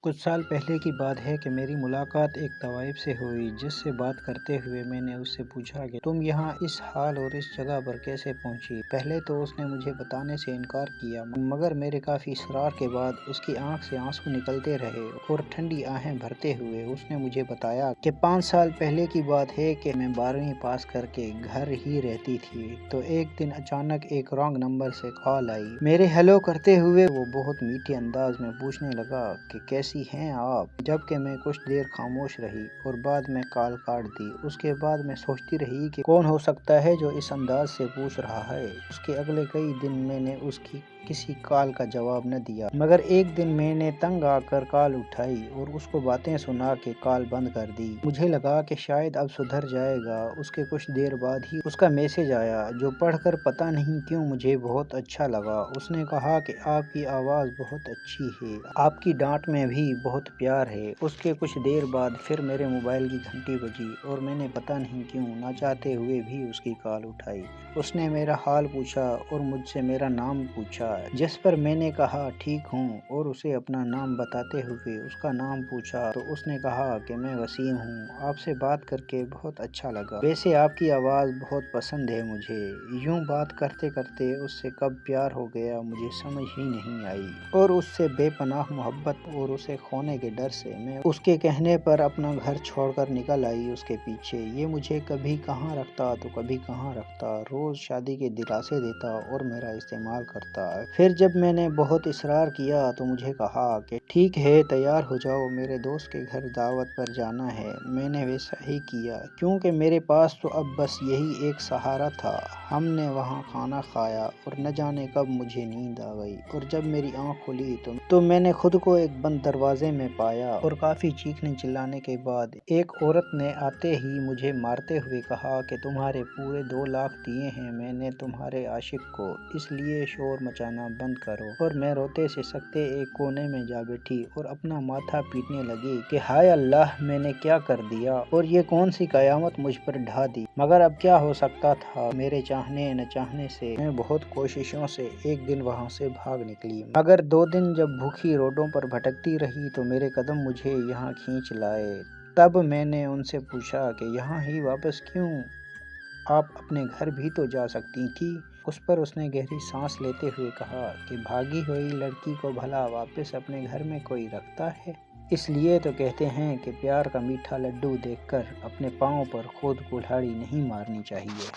कुछ साल पहले की बात है कि मेरी मुलाकात एक तवाइफ से हुई, जिससे बात करते हुए मैंने उससे पूछा कि तुम यहाँ इस हाल और इस जगह पर कैसे पहुँची। पहले तो उसने मुझे बताने से इनकार किया, मगर मेरे काफ़ी इसरार के बाद उसकी आंख से आंसू निकलते रहे और ठंडी आहें भरते हुए उसने मुझे बताया कि 5 साल पहले की बात है कि मैं 12वीं पास करके घर ही रहती थी, तो एक दिन अचानक एक रॉन्ग नंबर से कॉल आई। मेरे हेलो करते हुए वो बहुत मीठे अंदाज में पूछने लगा कि कैसी हैं आप, जबकि मैं कुछ देर खामोश रही और बाद में कॉल काट दी। उसके बाद मैं सोचती रही कि कौन हो सकता है जो इस अंदाज से पूछ रहा है। उसके अगले कई दिन मैंने उसकी किसी कॉल का जवाब न दिया, मगर एक दिन मैंने तंग आकर कॉल उठाई और उसको बातें सुना के कॉल बंद कर दी। मुझे लगा कि शायद अब सुधर जाएगा। उसके कुछ देर बाद ही उसका मैसेज आया, जो पढ़कर पता नहीं क्यों मुझे बहुत अच्छा लगा। उसने कहा कि आपकी आवाज़ बहुत अच्छी है, आपकी डांट में भी बहुत प्यार है। उसके कुछ देर बाद फिर मेरे मोबाइल की घंटी बजी और मैंने पता नहीं क्यों ना चाहते हुए भी उसकी कॉल उठाई। उसने मेरा हाल पूछा और मुझसे मेरा नाम पूछा, जिस पर मैंने कहा ठीक हूँ, और उसे अपना नाम बताते हुए उसका नाम पूछा तो उसने कहा कि मैं वसीम हूँ, आपसे बात करके बहुत अच्छा लगा, वैसे आपकी आवाज़ बहुत पसंद है मुझे। यूं बात करते करते उससे कब प्यार हो गया मुझे समझ ही नहीं आई, और उससे बेपनाह मोहब्बत और उसे खोने के डर से मैं उसके कहने पर अपना घर छोड़कर निकल आई उसके पीछे। ये मुझे कभी कहाँ रखता तो कभी कहाँ रखता, रोज शादी के दिलासे देता और मेरा इस्तेमाल करता। फिर जब मैंने बहुत इसरार किया तो मुझे कहा कि ठीक है, तैयार हो जाओ, मेरे दोस्त के घर दावत पर जाना है। मैंने वैसा ही किया, क्योंकि मेरे पास तो अब बस यही एक सहारा था। हमने वहाँ खाना खाया और न जाने कब मुझे नींद आ गई, और जब मेरी आँख खुली तो मैंने खुद को एक बंद दरवाजे में पाया, और काफ़ी चीखने चिल्लाने के बाद एक औरत ने आते ही मुझे मारते हुए कहा कि तुम्हारे पूरे 2 लाख दिए हैं मैंने तुम्हारे आशिक को, इसलिए शोर मचाना बंद करो। और मैं रोते से सकते एक कोने में जा बैठी और अपना माथा पीटने लगी कि हाय अल्लाह, मैंने क्या कर दिया, और ये कौन सी कयामत मुझ पर ढा दी। मगर अब क्या हो सकता था, मेरे चाहने न चाहने से मैं बहुत कोशिशों से एक दिन वहाँ से भाग निकली, मगर 2 दिन जब भूखी रोडों पर भटकती रही तो मेरे कदम मुझे यहाँ खींच लाए। तब मैंने उनसे पूछा कि यहाँ ही वापस क्यों, आप अपने घर भी तो जा सकती थी। उस पर उसने गहरी सांस लेते हुए कहा कि भागी हुई लड़की को भला वापस अपने घर में कोई रखता है। इसलिए तो कहते हैं कि प्यार का मीठा लड्डू देखकर अपने पाँव पर खुद कुल्हाड़ी नहीं मारनी चाहिए।